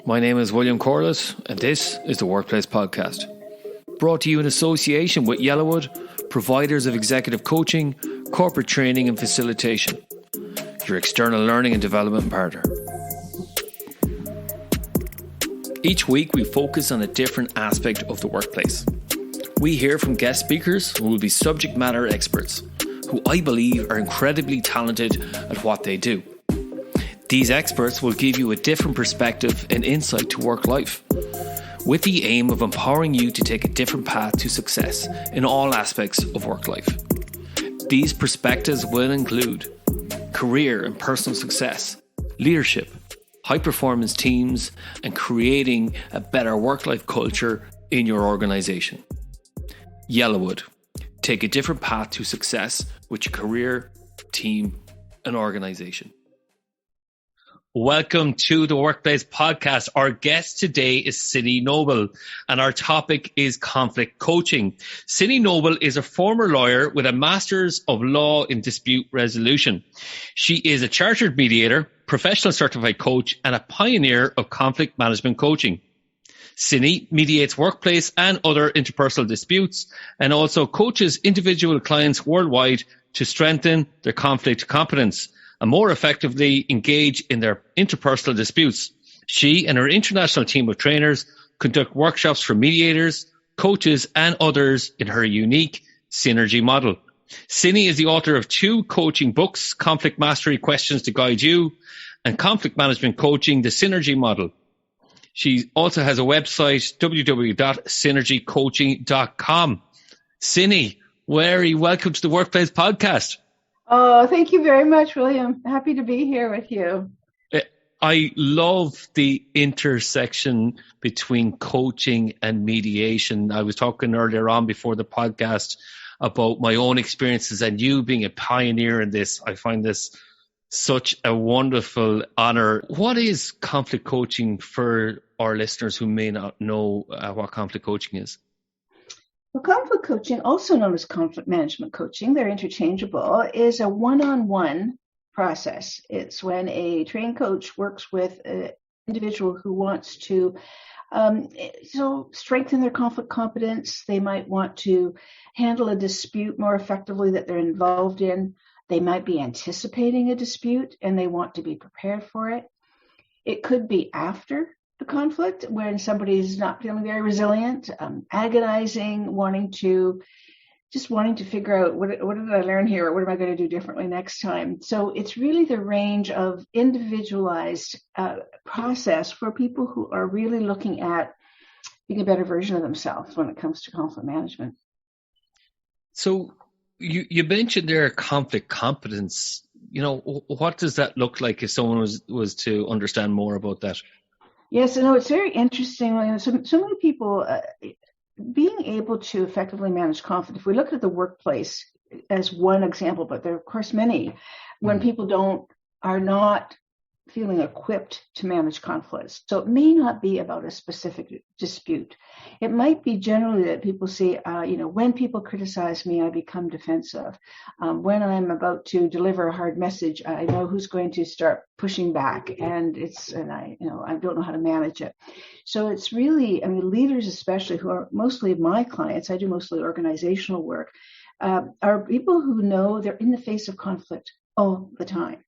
My name is William Corless, and this is the Workplace Podcast. Brought to you in association with Yellowwood, providers of executive coaching, corporate training and facilitation. Your external learning and development partner. Each week we focus on a different aspect of the workplace. We hear from guest speakers who will be subject matter experts, who I believe are incredibly talented at what they do. These experts will give you a different perspective and insight to work life, with the aim of empowering you to take a different path to success in all aspects of work life. These perspectives will include career and personal success, leadership, high performance teams, and creating a better work-life culture in your organization. Yellowwood, take a different path to success with your career, team, and organization. Welcome to the Workplace Podcast. Our guest today is Cinnie Noble, and our topic is conflict coaching. Cinnie Noble is a former lawyer with a Master's of Law in Dispute Resolution. She is a chartered mediator, professional certified coach, and a pioneer of conflict management coaching. Cinnie mediates workplace and other interpersonal disputes and also coaches individual clients worldwide to strengthen their conflict competence and more effectively engage in their interpersonal disputes. She and her international team of trainers conduct workshops for mediators, coaches, and others in her unique CINERGY model. Cinnie is the author of 2 coaching books, Conflict Mastery Questions to Guide You, and Conflict Management Coaching, the CINERGY Model. She also has a website, www.cinergycoaching.com. Cinnie, very welcome to the Workplace Podcast. Oh, thank you very much, William. Happy to be here with you. I love the intersection between coaching and mediation. I was talking earlier on before the podcast about my own experiences and you being a pioneer in this. I find this such a wonderful honor. What is conflict coaching for our listeners who may not know what conflict coaching is? Well, conflict coaching, also known as conflict management coaching, they're interchangeable, is a one-on-one process. It's when a trained coach works with an individual who wants to strengthen their conflict competence. They might want to handle a dispute more effectively that they're involved in. They might be anticipating a dispute and they want to be prepared for it. It could be after the conflict when somebody's not feeling very resilient, agonizing, wanting to figure out what did I learn here, or what am I going to do differently next time. So it's really the range of individualized process for people who are really looking at being a better version of themselves when it comes to conflict management. So you mentioned there conflict competence. You know, what does that look like if someone was to understand more about that? Yes, it's very interesting. So many people being able to effectively manage conflict. If we look at the workplace as one example, but there are of course many, when people are not feeling equipped to manage conflicts. So it may not be about a specific dispute. It might be generally that people say, when people criticize me, I become defensive. When I'm about to deliver a hard message, I know who's going to start pushing back, and I don't know how to manage it. So it's really, leaders especially, who are mostly my clients, I do mostly organizational work, are people who know they're in the face of conflict all the time.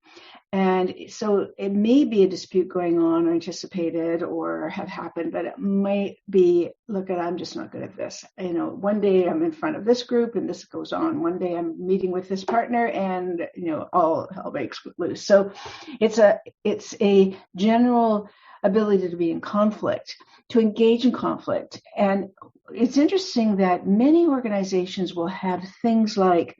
And so it may be a dispute going on or anticipated or have happened, but it might be, I'm just not good at this. One day I'm in front of this group and this goes on. One day I'm meeting with this partner and, all hell breaks loose. So it's a general ability to be in conflict, to engage in conflict. And it's interesting that many organizations will have things like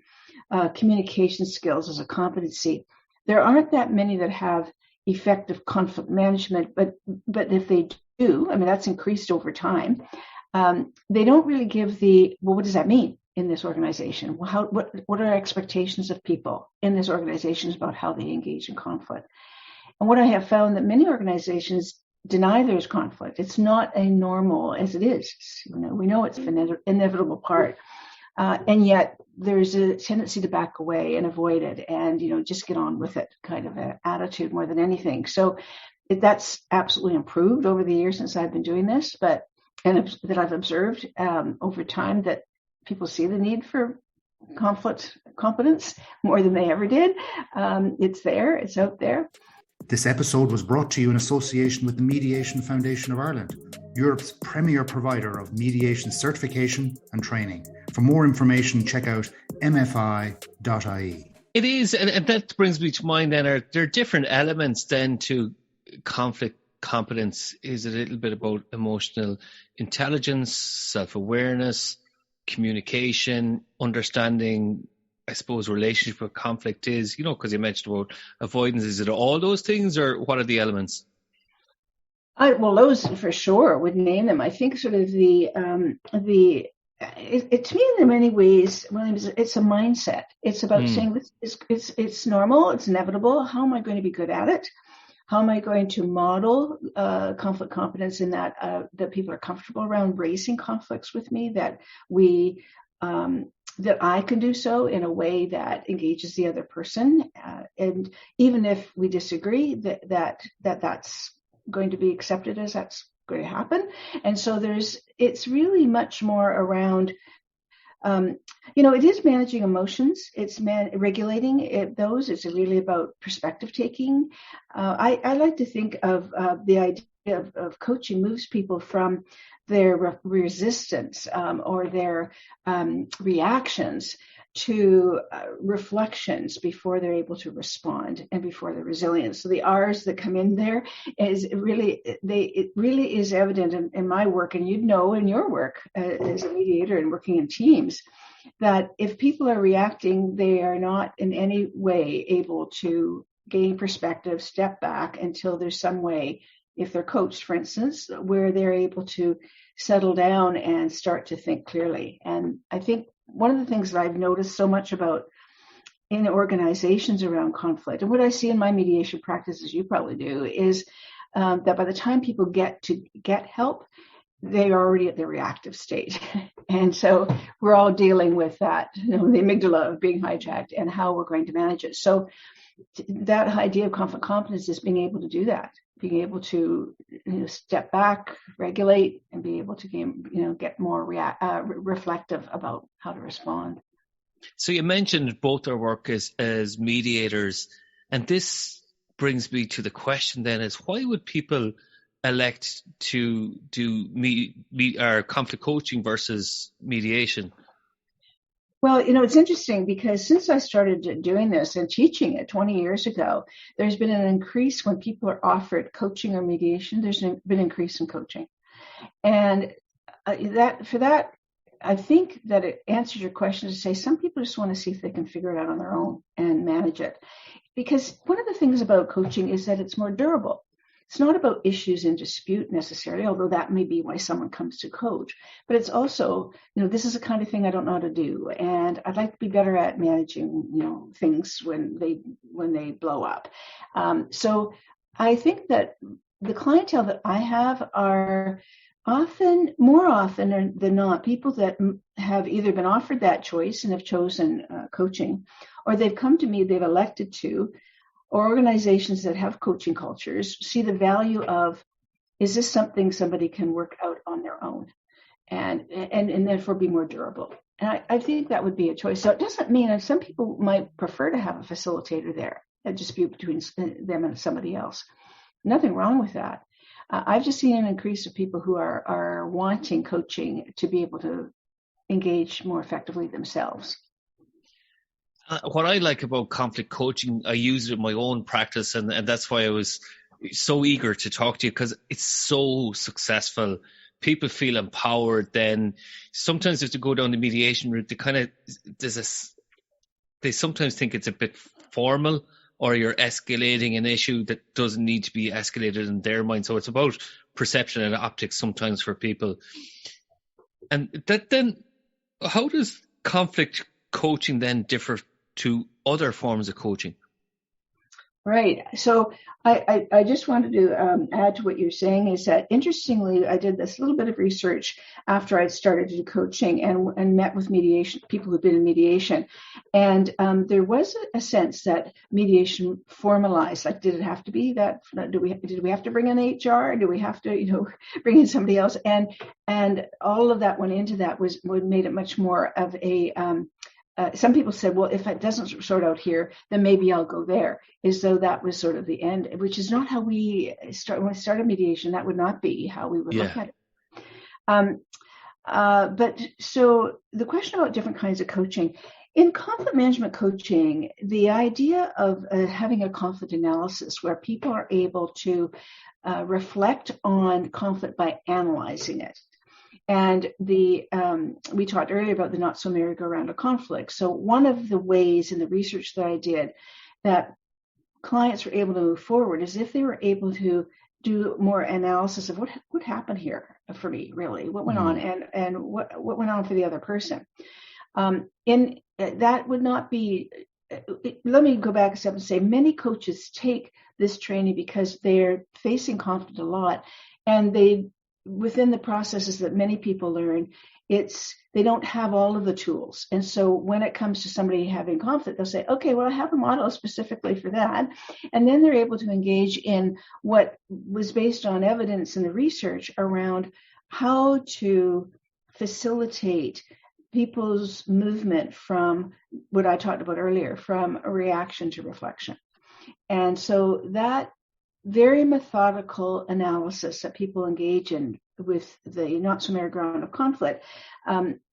communication skills as a competency. There aren't that many that have effective conflict management, but if they do, that's increased over time. They don't really give what does that mean in this organization? What are expectations of people in this organization about how they engage in conflict? And what I have found that many organizations deny there's conflict. It's not a normal as it is. We know it's an inevitable part. And yet there's a tendency to back away and avoid it and, just get on with it kind of an attitude more than anything. So that's absolutely improved over the years since I've been doing this, and that I've observed over time that people see the need for conflict competence more than they ever did. It's there, it's out there. This episode was brought to you in association with the Mediation Foundation of Ireland, Europe's premier provider of mediation certification and training. For more information, check out mfi.ie. It is, and that brings me to mind then, there are different elements then to conflict competence. Is it a little bit about emotional intelligence, self-awareness, communication, understanding, I suppose, relationship with conflict is, because you mentioned about avoidance. Is it all those things, or what are the elements? Well, those for sure would name them. I think sort of it to me in many ways, William, it's a mindset. It's about saying it's normal, it's inevitable. How am I going to be good at it? How am I going to model conflict competence in that people are comfortable around raising conflicts with me, that that I can do so in a way that engages the other person, and even if we disagree, that's going to be accepted as that's going to happen. And so it's really much more around, it is managing emotions. It's regulating those. It's really about perspective taking. I like to think of the idea of coaching moves people from their resistance or their reactions to reflections before they're able to respond and before they're resilient. So the R's that come in there it really is evident in my work, and in your work as a mediator and working in teams, that if people are reacting, they are not in any way able to gain perspective, step back until there's some way, if they're coached, for instance, where they're able to settle down and start to think clearly. And I think one of the things that I've noticed so much about in organizations around conflict, and what I see in my mediation practice, as you probably do, is that by the time people get help, they're already at the reactive state. And so we're all dealing with that, the amygdala of being hijacked and how we're going to manage it. So that idea of conflict competence is being able to do that, being able to step back, regulate, and be able to get more reflective about how to respond. So you mentioned both our work as mediators, and this brings me to the question then: is why would people elect to do conflict coaching versus mediation? Well, it's interesting because since I started doing this and teaching it 20 years ago, there's been an increase when people are offered coaching or mediation. There's been an increase in coaching. And I think that it answers your question to say some people just want to see if they can figure it out on their own and manage it. Because one of the things about coaching is that it's more durable. It's not about issues in dispute necessarily, although that may be why someone comes to coach. But it's also, this is the kind of thing I don't know how to do, and I'd like to be better at managing, things when they blow up. So I think that the clientele that I have are more often than not, people that have either been offered that choice and have chosen coaching, or they've come to me, they've elected to, or organizations that have coaching cultures see the value of, is this something somebody can work out on their own and therefore be more durable? And I think that would be a choice. So it doesn't mean, and some people might prefer to have a facilitator there, a dispute between them and somebody else. Nothing wrong with that. I've just seen an increase of people who are wanting coaching to be able to engage more effectively themselves. What I like about conflict coaching, I use it in my own practice, and that's why I was so eager to talk to you, because it's so successful. People feel empowered. Then sometimes if they go down the mediation route, they sometimes think it's a bit formal, or you're escalating an issue that doesn't need to be escalated in their mind. So it's about perception and optics sometimes for people. And that then, how does conflict coaching then differ to other forms of coaching? Right. So I just wanted to add to what you're saying is that, interestingly, I did this little bit of research after I started to do coaching and met with mediation people who've been in mediation, and there was a sense that mediation formalized. Like, did it have to be that? Did we have to bring in HR? Do we have to bring in somebody else? And all of that went into that was made it much more of a some people said, well, if it doesn't sort out here, then maybe I'll go there, as though that was sort of the end, which is not how we start. When we started mediation, that would not be how we would look at it. But so the question about different kinds of coaching. In conflict management coaching, the idea of having a conflict analysis where people are able to reflect on conflict by analyzing it. And we talked earlier about the not so merry-go-round of conflict. So one of the ways in the research that I did that clients were able to move forward is if they were able to do more analysis of what happened here for me, really, what went on, and what went on for the other person. That would not be. Let me go back a step and say many coaches take this training because they're facing conflict a lot, and within the processes that many people learn, they don't have all of the tools. And so when it comes to somebody having conflict, they'll say, okay, well, I have a model specifically for that. And then they're able to engage in what was based on evidence in the research around how to facilitate people's movement from what I talked about earlier, from a reaction to reflection. And so that very methodical analysis that people engage in with the not so merry-go-round of conflict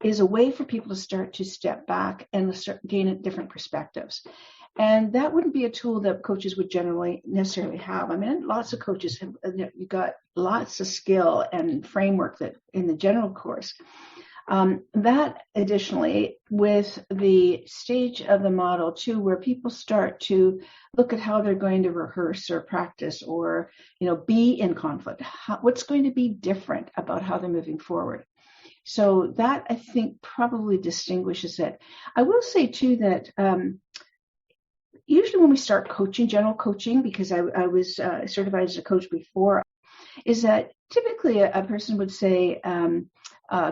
is a way for people to start to step back and gain different perspectives. And that wouldn't be a tool that coaches would generally necessarily have. I mean, lots of coaches have you got lots of skill and framework that in the general course. That additionally, with the stage of the model too, where people start to look at how they're going to rehearse or practice or, be in conflict, what's going to be different about how they're moving forward. So that, I think, probably distinguishes it. I will say too that usually when we start coaching, general coaching, because I was certified as a coach before, is that typically a person would say,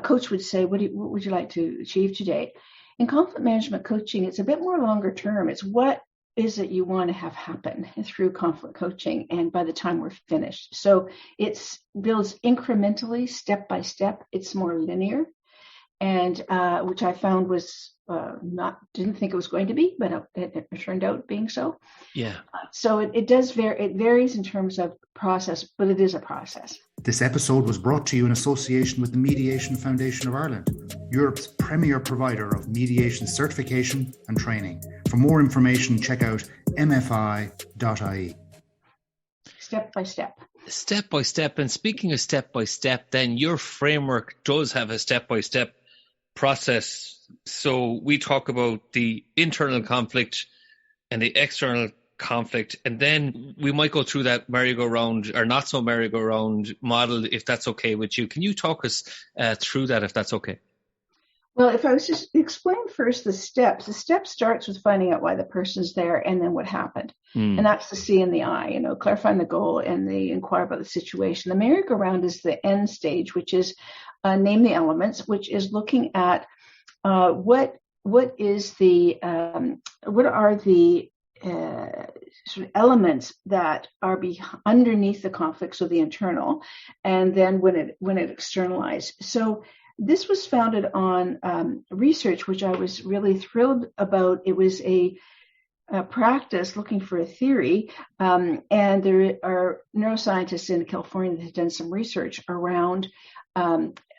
coach would say, what would you like to achieve today? In conflict management coaching, it's a bit more longer term. It's what is it you want to have happen through conflict coaching and by the time we're finished. So it builds incrementally, step by step. It's more linear, and which I found was didn't think it was going to be, but it turned out being so. Yeah. So it does vary. It varies in terms of process, but it is a process. This episode was brought to you in association with the Mediation Foundation of Ireland, Europe's premier provider of mediation certification and training. For more information, check out mfi.ie. Step by step. Step by step. And speaking of step by step, then your framework does have a step by step process. So we talk about the internal conflict and the external conflict, and then we might go through that merry-go-round or not so merry-go-round model, if that's okay with you. Can you talk us through that, if that's okay? Well, if I was to explain first the step starts with finding out why the person's there and then what happened. And that's the C and the I, clarifying the goal and the inquire about the situation. The merry-go-round is the end stage, which is name the elements, which is looking at what are the sort of elements that are underneath the conflict, so the internal, and then when it externalized. So this was founded on research, which I was really thrilled about. It was a practice looking for a theory, and there are neuroscientists in California that have done some research around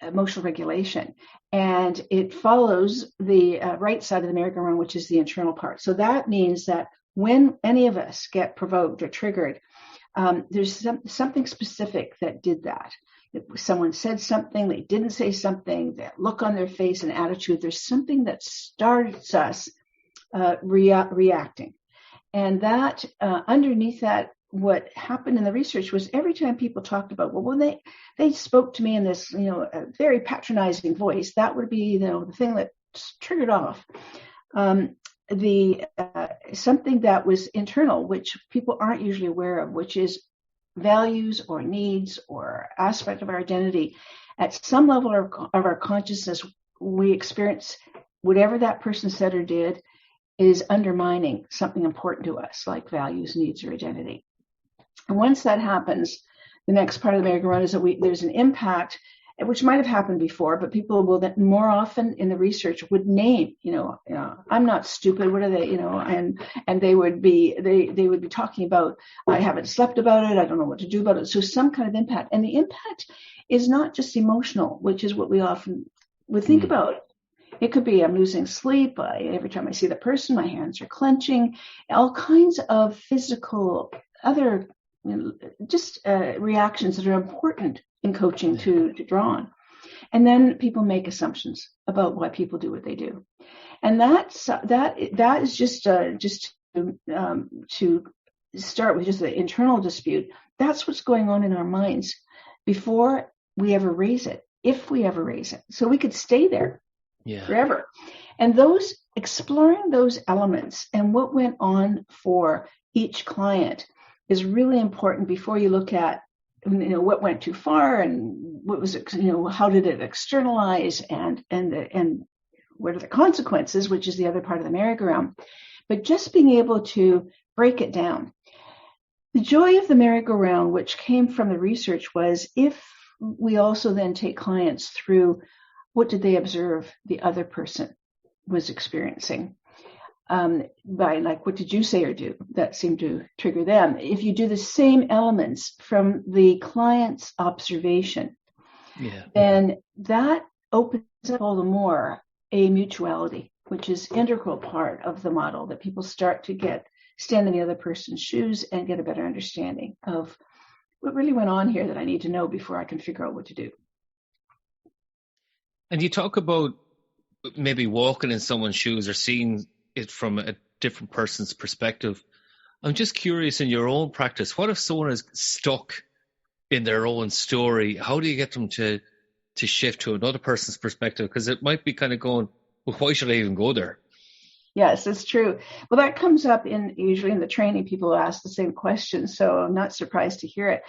emotional regulation, and it follows the right side of the merry-go-round, which is the internal part. So that means that when any of us get provoked or triggered, there's something specific that did that. If someone said something, they didn't say something, that look on their face and attitude, there's something that starts us reacting. And that underneath that, what happened in the research was every time people talked about, well, when they spoke to me in this, a very patronizing voice, that would be, the thing that triggered off. the something that was internal, which people aren't usually aware of, which is values or needs or aspect of our identity. At some level of our consciousness, we experience whatever that person said or did is undermining something important to us, like values, needs, or identity. And once that happens, the next part of the merry-go-round is that there's an impact, which might have happened before, but people will then more often in the research would name, I'm not stupid. What are they, and they would be talking about, I haven't slept about it. I don't know what to do about it. So some kind of impact, and the impact is not just emotional, which is what we often would think about. It could be I'm losing sleep. Every time I see the person, my hands are clenching. All kinds of physical, other reactions that are important in coaching to draw on. And then people make assumptions about why people do what they do. And that is just to start with just the internal dispute. That's what's going on in our minds before we ever raise it, if we ever raise it. So we could stay there forever. And exploring those elements and what went on for each client is really important before you look at, what went too far and what was it, how did it externalize and what are the consequences, which is the other part of the merry-go-round. But just being able to break it down. The joy of the merry-go-round, which came from the research, was if we also then take clients through what did they observe the other person was experiencing, by like, what did you say or do that seemed to trigger them? If you do the same elements from the client's observation, then that opens up all the more a mutuality, which is an integral part of the model, that people start to stand in the other person's shoes and get a better understanding of what really went on here that I need to know before I can figure out what to do. And you talk about maybe walking in someone's shoes or seeing it from a different person's perspective. I'm just curious, in your own practice, what if someone is stuck in their own story? How do you get them to shift to another person's perspective? Because it might be kind of going, well, why should I even go there? Yes, it's true. Well, that comes up usually in the training. People ask the same question, so I'm not surprised to hear it.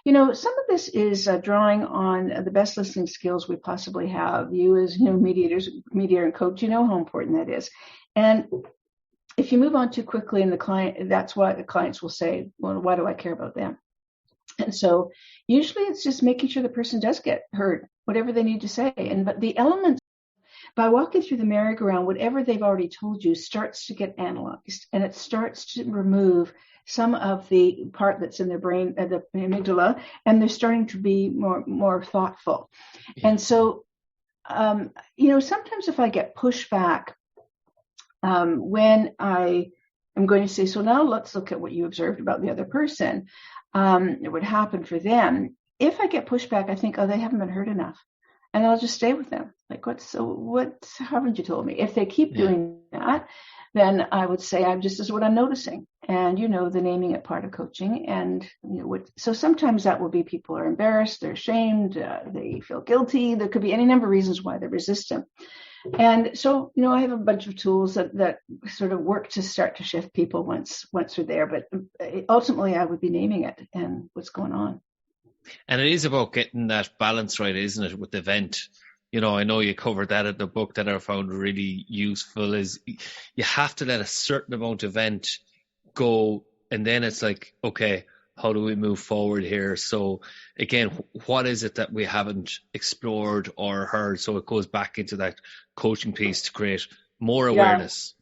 Some of this is drawing on the best listening skills we possibly have. You as mediator and coach, how important that is. And if you move on too quickly in the client, that's why the clients will say, well, why do I care about them? And so usually it's just making sure the person does get heard, whatever they need to say. But the elements, by walking through the merry-go-round, whatever they've already told you starts to get analyzed, and it starts to remove some of the part that's in their brain, the amygdala, and they're starting to be more thoughtful. Yeah. And so, sometimes if I get pushback, when I am going to say, so now let's look at what you observed about the other person, it would happen for them. If I get pushback, I think, they haven't been heard enough. And I'll just stay with them. Like, what haven't you told me? If they keep doing that, then I would say, this is what I'm noticing. And, the naming it part of coaching. And, so sometimes that will be people are embarrassed, they're ashamed, they feel guilty. There could be any number of reasons why they're resistant. And so, I have a bunch of tools that sort of work to start to shift people once they're there. But ultimately, I would be naming it and what's going on. And it is about getting that balance right, isn't it, with the vent? I know you covered that in the book that I found really useful, is you have to let a certain amount of vent go. And then it's like, okay, how do we move forward here? So again, what is it that we haven't explored or heard? So it goes back into that coaching piece to create more awareness.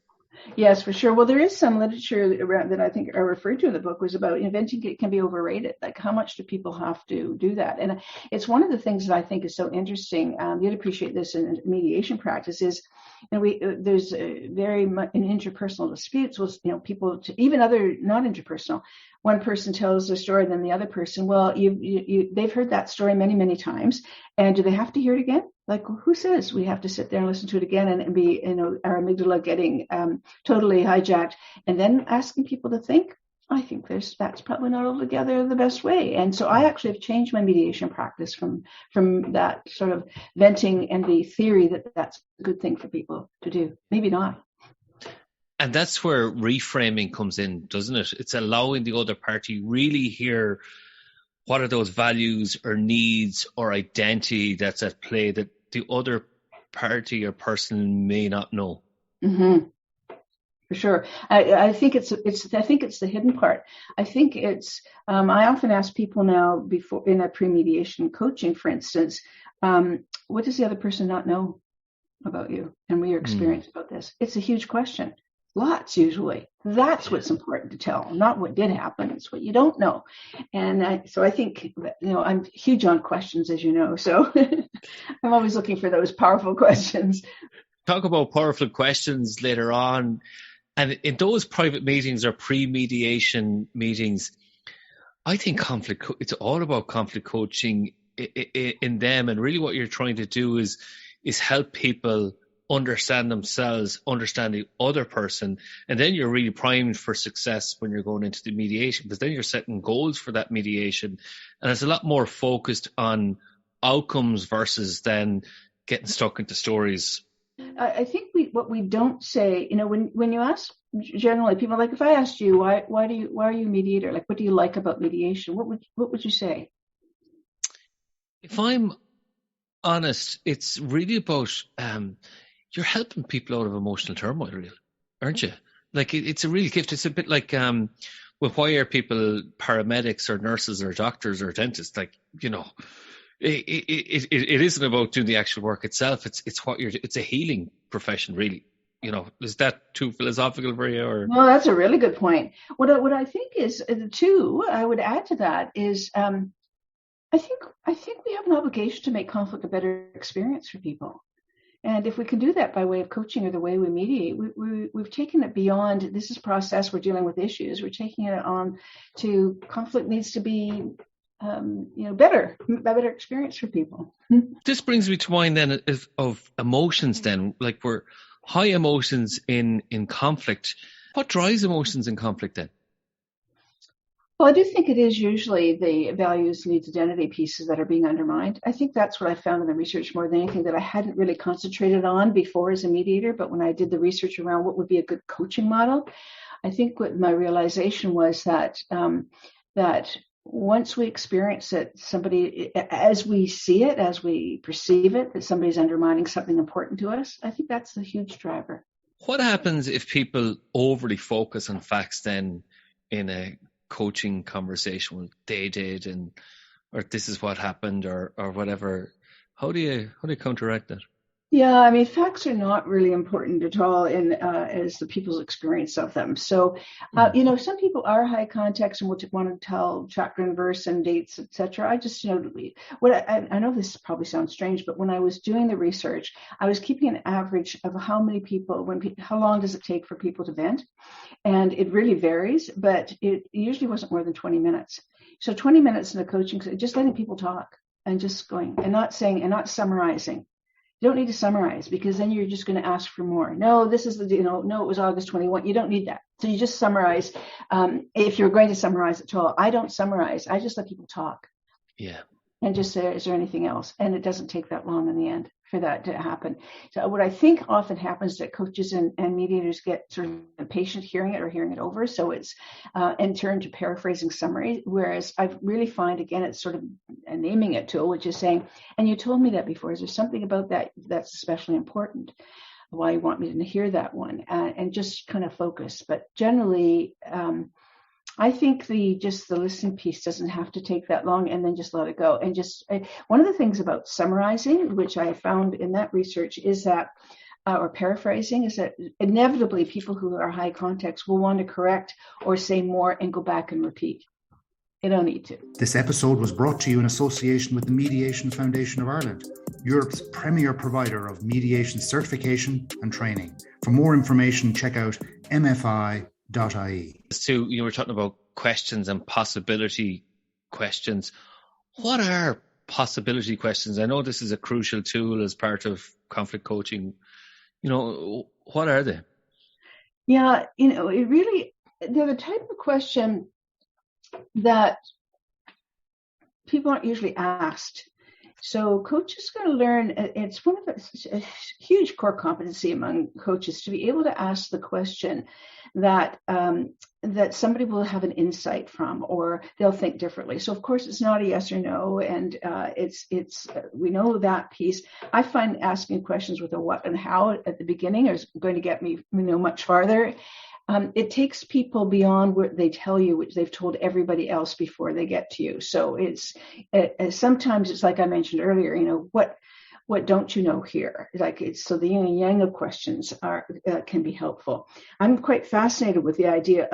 Yes, for sure. Well, there is some literature around that I think I referred to in the book was about inventing it can be overrated. Like, how much do people have to do that? And it's one of the things that I think is so interesting. You'd appreciate this in mediation practice is, there's very much in interpersonal disputes with, people, even other not interpersonal. One person tells their story, then the other person, well, they've heard that story many, many times. And do they have to hear it again? Like, who says we have to sit there and listen to it again and be, our amygdala getting totally hijacked and then asking people to think? I think that's probably not altogether the best way. And so I actually have changed my mediation practice from that sort of venting and the theory that that's a good thing for people to do. Maybe not. And that's where reframing comes in, doesn't it? It's allowing the other party really hear what are those values or needs or identity that's at play that the other party or person may not know. Mm-hmm. For sure. I think it's the hidden part. I think it's, I often ask people now before in a pre-mediation coaching, for instance, what does the other person not know about you and what your experience about this? It's a huge question. Lots, usually. That's what's important to tell, not what did happen. It's what you don't know. And so I think, I'm huge on questions, as you know. So I'm always looking for those powerful questions. Talk about powerful questions later on. And in those private meetings or pre-mediation meetings, I think it's all about conflict coaching in them. And really what you're trying to do is help people understand themselves, understand the other person. And then you're really primed for success when you're going into the mediation, because then you're setting goals for that mediation. And it's a lot more focused on outcomes versus then getting stuck into stories. I think what we don't say, when you ask generally people, like if I asked you, why are you a mediator? Like, what do you like about mediation? What would you say? If I'm honest, it's really about, you're helping people out of emotional turmoil, really, aren't you? Like it's a real gift. It's a bit like, why are people paramedics or nurses or doctors or dentists? Like, it isn't about doing the actual work itself. It's a healing profession, really. Is that too philosophical for you? Or? No, that's a really good point. What I think is too, I would add to that is, I think we have an obligation to make conflict a better experience for people. And if we can do that by way of coaching or the way we mediate, we've taken it beyond, this is process, we're dealing with issues. We're taking it on to conflict needs to be a better experience for people. This brings me to mind then of emotions then, like we're high emotions in conflict. What drives emotions in conflict then? Well, I do think it is usually the values, needs, identity pieces that are being undermined. I think that's what I found in the research more than anything that I hadn't really concentrated on before as a mediator. But when I did the research around what would be a good coaching model, I think what my realization was that once we experience it, somebody, as we see it, as we perceive it, that somebody's undermining something important to us, I think that's the huge driver. What happens if people overly focus on facts then in a coaching conversation? Well, they did, or this is what happened, or whatever. How do you counteract that? Yeah, I mean, facts are not really important at all as the people's experience of them. So, some people are high context and will want to tell chapter and verse and dates, etc. I just, I know this probably sounds strange, but when I was doing the research, I was keeping an average of how many people, how long does it take for people to vent? And it really varies, but it usually wasn't more than 20 minutes. So 20 minutes in a coaching, just letting people talk and just going and not saying and not summarizing. You don't need to summarize because then you're just going to ask for more. No, this is no, it was August 21. You don't need that. So you just summarize. If you're going to summarize at all, I don't summarize. I just let people talk. Yeah. And just say, is there anything else? And it doesn't take that long in the end for that to happen. So what I think often happens is that coaches and mediators get sort of impatient hearing it or hearing it over. So it's in turn to paraphrasing summary. Whereas I really find, again, it's sort of a naming it tool, which is saying, and you told me that before. Is there something about that that's especially important? Why you want me to hear that one? And just kind of focus. But generally, I think the listening piece doesn't have to take that long, and then just let it go. And just one of the things about summarizing, which I found in that research, is that, or paraphrasing, is that inevitably people who are high context will want to correct or say more and go back and repeat. They don't need to. This episode was brought to you in association with the Mediation Foundation of Ireland, Europe's premier provider of mediation certification and training. For more information, check out mfi.ie. So you were talking about questions and possibility questions. What are possibility questions? I know this is a crucial tool as part of conflict coaching. What are they? Yeah, it really, they're the type of question that people aren't usually asked. So coaches are going to learn, it's one of a huge core competency among coaches to be able to ask the question that that somebody will have an insight from, or they'll think differently. So of course it's not a yes or no, and it's we know that piece. I find asking questions with a what and how at the beginning is going to get me much farther. It takes people beyond what they tell you, which they've told everybody else before they get to you. So it's sometimes it's like I mentioned earlier, what don't you know here? Like it's so the yin and yang of questions can be helpful. I'm quite fascinated with the idea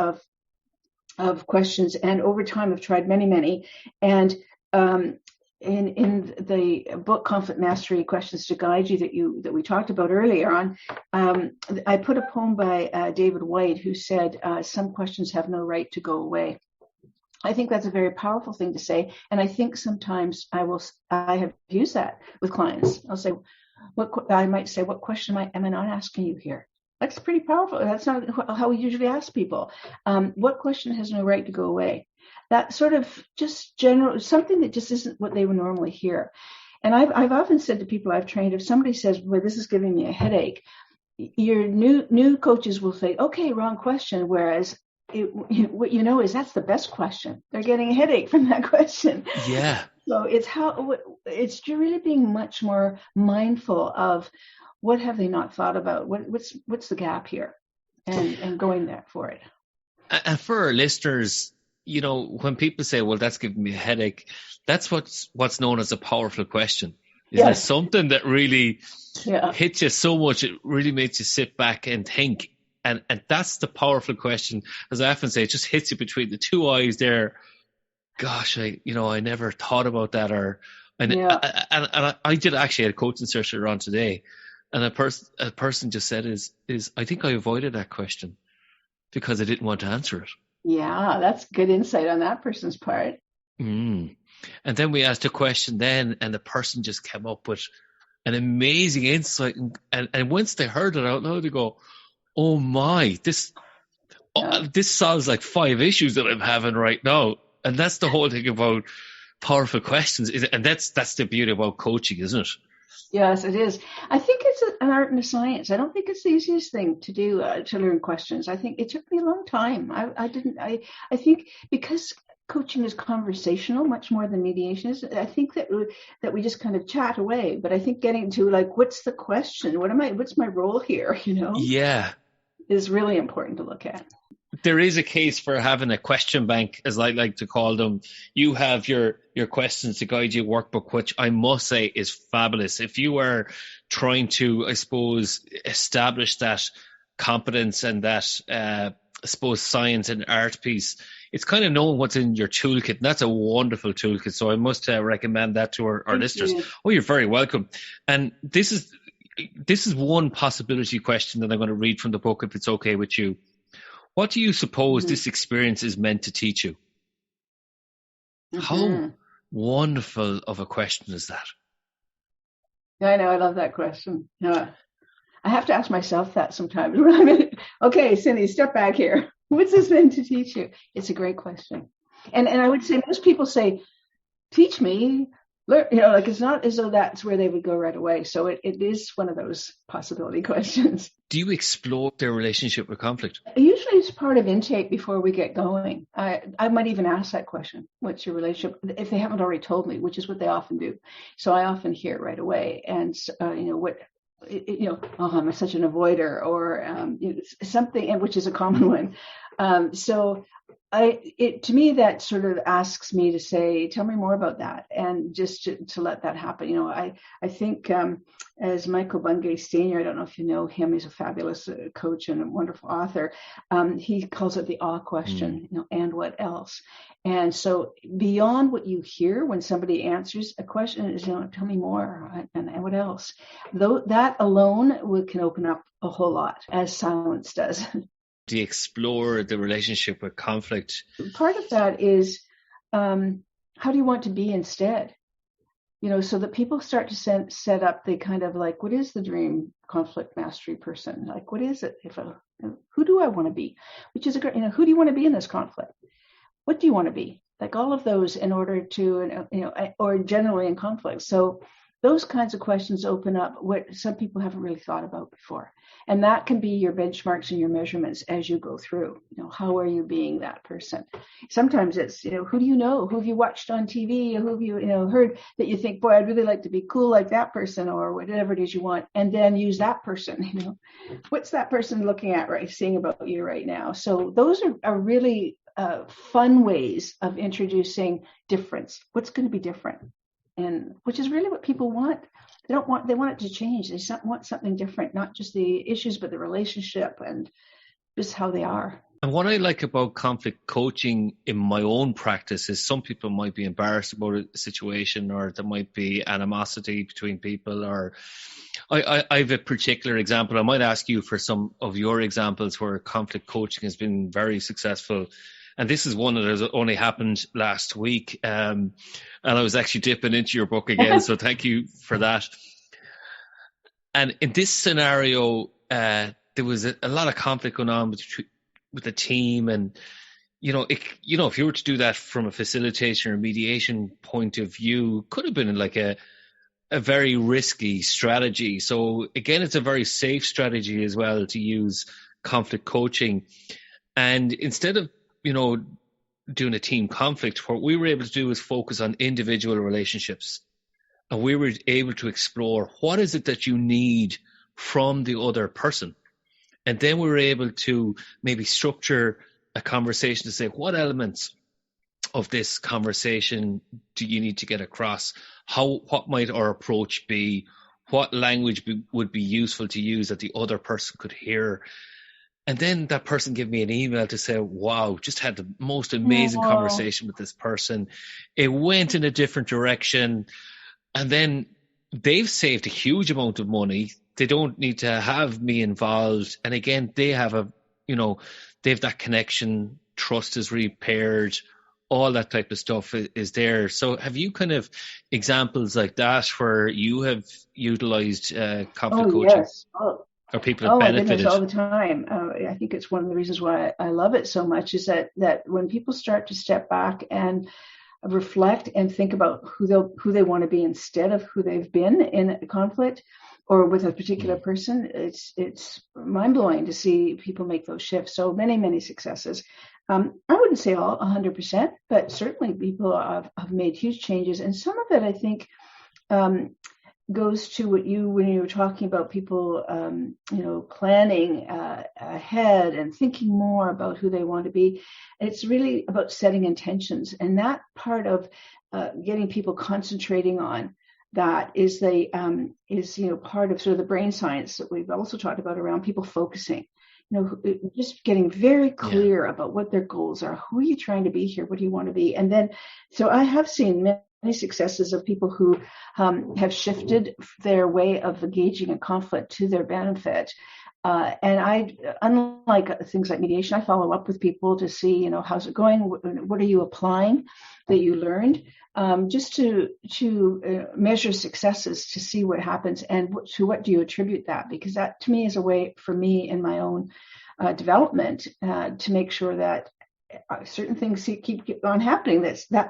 of questions, and over time I've tried many, and in the book Conflict Mastery: Questions to Guide You that we talked about earlier on, I put a poem by David White who said, "Some questions have no right to go away." I think that's a very powerful thing to say, and I think sometimes I have used that with clients. I'll say, I might say, "What question am I not asking you here?" That's pretty powerful. That's not how we usually ask people. What question has no right to go away? That sort of just general, something that just isn't what they would normally hear. And I've often said to people I've trained, if somebody says, "Well, this is giving me a headache," your new coaches will say, "Okay, wrong question," whereas what you know is that's the best question. They're getting a headache from that question. Yeah. So it's really being much more mindful of what have they not thought about, what's the gap here, and going there for it. And for our listeners, when people say, "Well, that's giving me a headache," that's what's known as a powerful question. Isn't it something that really hits you so much, it really makes you sit back and think. And that's the powerful question. As I often say, it just hits you between the two eyes there. Gosh, I never thought about that. And I did actually had a coaching session on today, and a person just said, "Is I think I avoided that question because I didn't want to answer it." Yeah, that's good insight on that person's part. And then we asked a question then, and the person just came up with an amazing insight. And once they heard it out loud, they go, "Oh my, this solves like 5 issues that I'm having right now." And that's the whole thing about powerful questions. And that's the beauty about coaching, isn't it? Yes, it is. I think it's an art and a science. I don't think it's the easiest thing to do, to learn questions. I think it took me a long time. I think because coaching is conversational much more than mediation is, I think that we just kind of chat away. But I think getting to what's the question? What's my role here? Yeah, is really important to look at. There is a case for having a question bank, as I like to call them. You have your questions to guide you workbook, which I must say is fabulous. If you are trying to, I suppose, establish that competence and that, I suppose, science and art piece, it's kind of knowing what's in your toolkit. And that's a wonderful toolkit. So I must recommend that to our listeners. Oh, you're very welcome. And this is one possibility question that I'm going to read from the book, if it's okay with you. What do you suppose this experience is meant to teach you? How wonderful of a question is that? Yeah, I know. I love that question. Yeah. I have to ask myself that sometimes. Okay, Cindy, step back here. What's this meant to teach you? It's a great question. And I would say most people say, "Teach me." It's not as though that's where they would go right away. So it is one of those possibility questions. Do you explore their relationship with conflict? Usually it's part of intake before we get going. I might even ask that question. What's your relationship? If they haven't already told me, which is what they often do. So I often hear it right away. And, I'm such an avoider, or something, which is a common one. So to me, that sort of asks me to say, "Tell me more about that," and just to let that happen. I think as Michael Bungay Sr., I don't know if you know him, he's a fabulous coach and a wonderful author. He calls it the awe question, and what else? And so beyond what you hear when somebody answers a question is, "Tell me more," and what else? Though that alone can open up a whole lot, as silence does. Do you explore the relationship with conflict? Part of that is, how do you want to be instead? So that people start to set up the kind of what is the dream conflict mastery person? What is it? Who do I want to be? Which is who do you want to be in this conflict? What do you want to be? like all of those in order to, or generally in conflict. So those kinds of questions open up what some people haven't really thought about before. And that can be your benchmarks and your measurements as you go through. How are you being that person? Sometimes it's, who do you know? Who have you watched on TV? Who have you, heard that you think, boy, I'd really like to be cool like that person, or whatever it is you want, and then use that person. What's that person looking at, right, seeing about you right now? So those are really fun ways of introducing difference. What's going to be different? And which is really what people want. They want it to change. They want something different, not just the issues, but the relationship and just how they are. And what I like about conflict coaching in my own practice is some people might be embarrassed about a situation, or there might be animosity between people, or I have a particular example. I might ask you for some of your examples where conflict coaching has been very successful. And this is one that has only happened last week. And I was actually dipping into your book again, so thank you for that. And in this scenario, there was a lot of conflict going on with the team. And, if you were to do that from a facilitation or mediation point of view, could have been like a very risky strategy. So again, it's a very safe strategy as well to use conflict coaching. And instead of doing a team conflict, what we were able to do was focus on individual relationships. And we were able to explore what is it that you need from the other person. And then we were able to maybe structure a conversation to say, what elements of this conversation do you need to get across? What might our approach be? What language would be useful to use that the other person could hear? And then that person gave me an email to say, wow, just had the most amazing conversation with this person. It went in a different direction. And then they've saved a huge amount of money. They don't need to have me involved. And again, they have they have that connection. Trust is repaired. All that type of stuff is there. So have you kind of examples like that where you have utilized conflict coaching? Yes. Or people have benefited? All the time. I think it's one of the reasons why I love it so much is that when people start to step back and reflect and think about who they want to be instead of who they've been in a conflict or with a particular person, it's mind-blowing to see people make those shifts. So many successes. I wouldn't say all 100%, but certainly people have made huge changes. And some of it, I think, goes to when you were talking about people, planning ahead and thinking more about who they want to be. It's really about setting intentions, and that part of getting people concentrating on that is part of sort of the brain science that we've also talked about around people focusing. Just getting very clear about what their goals are. Who are you trying to be here? What do you want to be? And then, so I have seen many successes of people who have shifted their way of engaging in conflict to their benefit. And unlike things like mediation, I follow up with people to see, how's it going? What are you applying that you learned? Just to measure successes, to see what happens and to what do you attribute that? Because that to me is a way for me in my own development to make sure that certain things keep on happening.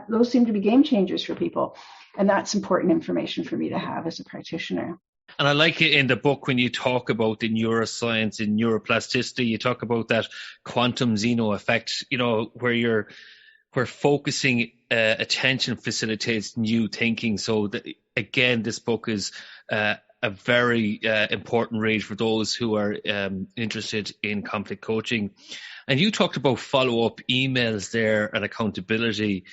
Those seem to be game changers for people. And that's important information for me to have as a practitioner. And I like it in the book when you talk about the neuroscience and neuroplasticity, you talk about that quantum Zeno effect, where focusing attention facilitates new thinking. So again, this book is a very important read for those who are interested in conflict coaching. And you talked about follow-up emails there and accountability.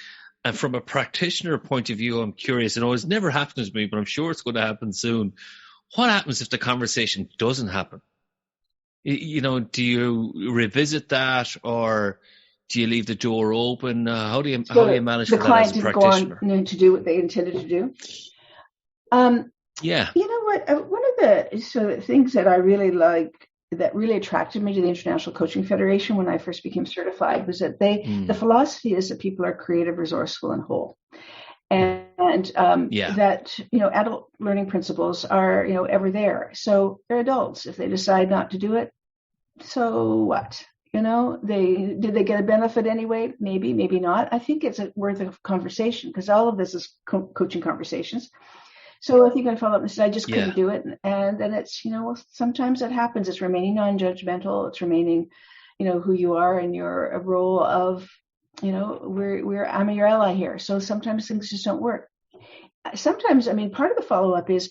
And from a practitioner point of view, I'm curious, it's never happened to me, but I'm sure it's going to happen soon. What happens if the conversation doesn't happen? Do you revisit that, or do you leave the door open? How do you manage the that client as a didn't practitioner? go on to do what they intended to do? Yeah. You know what? One of the things that I really like, that really attracted me to the International Coaching Federation when I first became certified, was that the philosophy is that people are creative, resourceful, and whole. And that, adult learning principles are, ever there. So they're adults. If they decide not to do it, so what? Did they get a benefit anyway? Maybe, maybe not. I think it's worth a conversation, because all of this is coaching conversations. So I think I followed up and said, I just couldn't do it. And then it's, sometimes it happens. It's remaining non-judgmental. It's remaining, who you are in your role of, I'm your ally here. So sometimes things just don't work. Sometimes, part of the follow-up is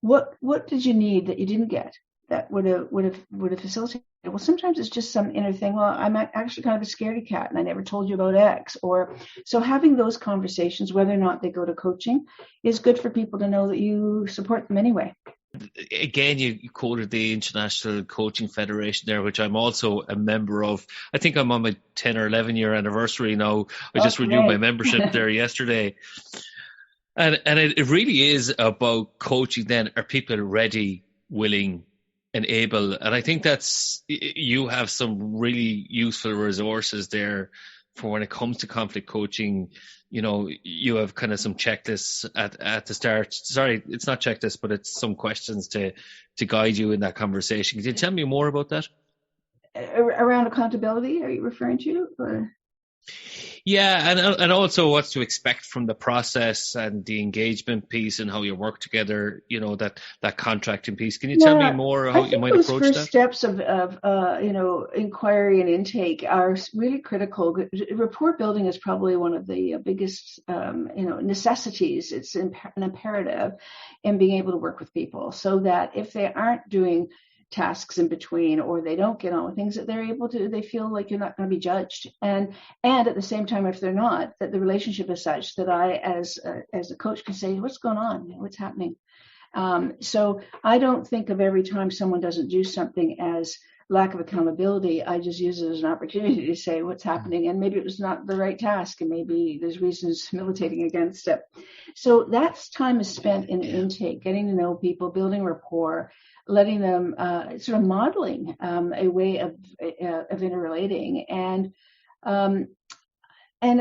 what did you need that you didn't get that would have facilitated? Well, sometimes it's just some inner thing. Well, I'm actually kind of a scaredy cat and I never told you about X. Or so having those conversations, whether or not they go to coaching, is good for people to know that you support them anyway. Again, you quoted the International Coaching Federation there, which I'm also a member of. I think I'm on my 10 or 11 year anniversary now. I just renewed my membership there yesterday. And it really is about coaching then. Are people ready, willing, and able? And I think you have some really useful resources there for when it comes to conflict coaching. You have kind of some checklists at the start. Sorry, it's not checklists, but it's some questions to guide you in that conversation. Can you tell me more about that? Around accountability, are you referring to? Or? Yeah, and also what's to expect from the process and the engagement piece and how you work together, that contracting piece. Can you tell me more how you might approach that? Those first steps of inquiry and intake are really critical. Rapport building is probably one of the biggest, necessities. It's an imperative in being able to work with people, so that if they aren't doing tasks in between, or they don't get on with things, that they feel like you're not going to be judged. And at the same time, if they're not, that the relationship is such that I, as a coach, can say, what's going on? What's happening? So I don't think of every time someone doesn't do something as lack of accountability. I just use it as an opportunity to say what's happening. And maybe it was not the right task, and maybe there's reasons militating against it. So that's time is spent in intake, getting to know people, building rapport, letting them sort of modeling a way of interrelating. And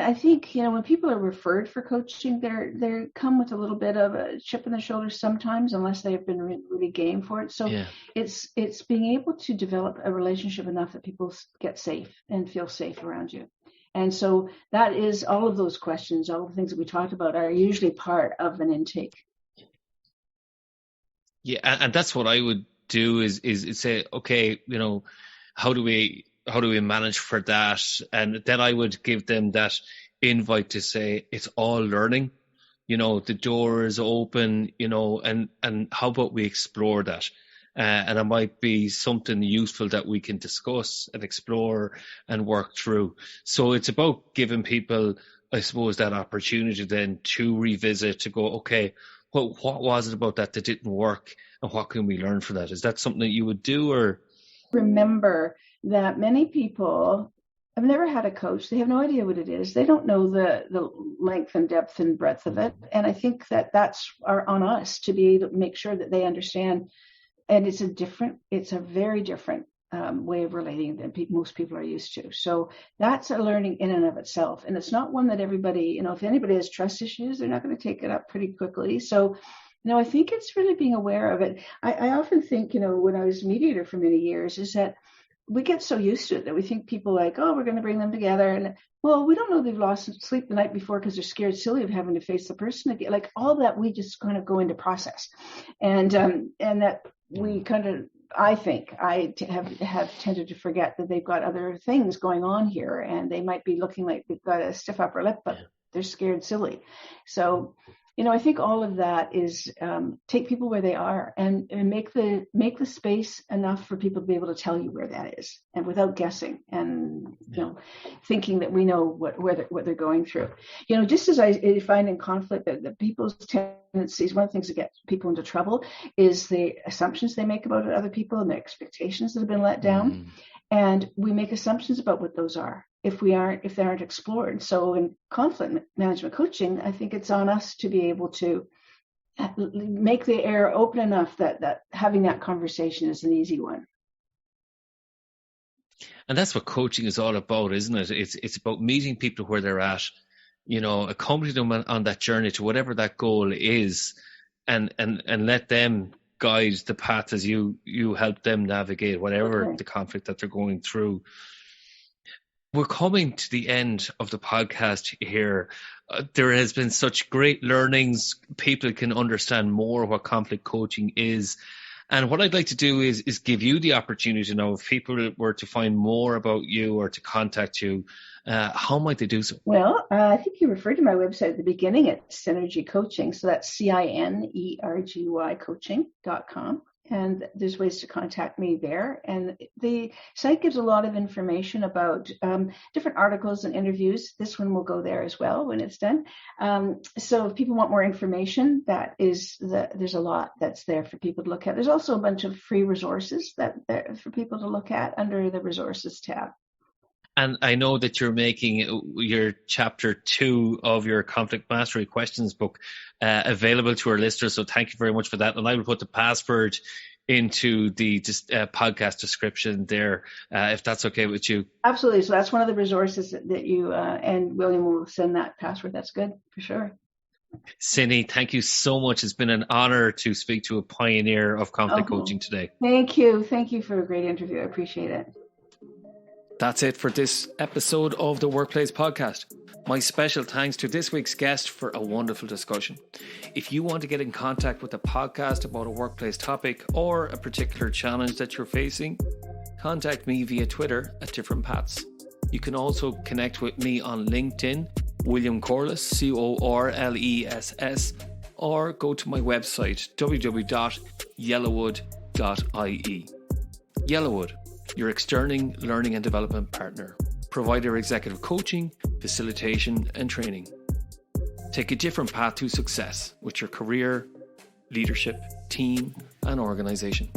I think, when people are referred for coaching, they come with a little bit of a chip in their shoulder sometimes, unless they have been really game for it. So it's being able to develop a relationship enough that people get safe and feel safe around you. And so that is all of those questions, all the things that we talked about are usually part of an intake. Yeah, and that's what I would do is say, okay, how do we manage for that? And then I would give them that invite to say it's all learning. The door is open. And how about we explore that? And it might be something useful that we can discuss and explore and work through. So it's about giving people, I suppose, that opportunity then to revisit, to go, okay, what was it about that didn't work, and what can we learn from that? Is that something that you would do? Or remember that many people have never had a coach. They have no idea what it is. They don't know the length and depth and breadth of it. And I think that's on us to be able to make sure that they understand. And it's a very different way of relating than most people are used to. So that's a learning in and of itself. And it's not one that everybody, if anybody has trust issues, they're not going to take it up pretty quickly. So, I think it's really being aware of it. I often think, when I was a mediator for many years, is that we get so used to it that we think people like, oh, we're going to bring them together. And well, we don't know they've lost sleep the night before because they're scared silly of having to face the person again. Like all that, we just kind of go into process. And that we kind of, I think I have tended to forget that they've got other things going on here, and they might be looking like they've got a stiff upper lip, but they're scared silly. So, I think all of that is take people where they are and make the space enough for people to be able to tell you where that is, and without guessing and thinking that we know what they're going through. Just as I find in conflict that the people's tendencies, one of the things that gets people into trouble is the assumptions they make about other people and the expectations that have been let down. And we make assumptions about what those are if they aren't explored. So in conflict management coaching, I think it's on us to be able to make the air open enough that having that conversation is an easy one. And that's what coaching is all about, isn't it? It's about meeting people where they're at, accompanying them on that journey to whatever that goal is, and let them guide the path as you help them navigate whatever the conflict that they're going through. We're coming to the end of the podcast here. There has been such great learnings. People can understand more what conflict coaching is. And what I'd like to do is give you the opportunity to know if people were to find more about you or to contact you, how might they do so? Well, I think you referred to my website at the beginning at CINERGY Coaching. So that's CINERGY coaching.com. And there's ways to contact me there. And the site gives a lot of information about different articles and interviews. This one will go there as well when it's done. So if people want more information, there's a lot that's there for people to look at. There's also a bunch of free resources that for people to look at under the resources tab. And I know that you're making your chapter 2 of your Conflict Mastery Questions book available to our listeners. So thank you very much for that. And I will put the password into the podcast description there, if that's okay with you. Absolutely. So that's one of the resources that you and William will send that password. That's good for sure. Cinnie, thank you so much. It's been an honor to speak to a pioneer of conflict coaching today. Thank you. Thank you for a great interview. I appreciate it. That's it for this episode of the Workplace Podcast. My special thanks to this week's guest for a wonderful discussion. If you want to get in contact with the podcast about a workplace topic or a particular challenge that you're facing, contact me via Twitter at different paths. You can also connect with me on LinkedIn, William Corless, Corless, or go to my website, www.yellowwood.ie. Yellowwood, your external learning and development partner. Provider executive coaching, facilitation and training. Take a different path to success with your career, leadership, team and organisation.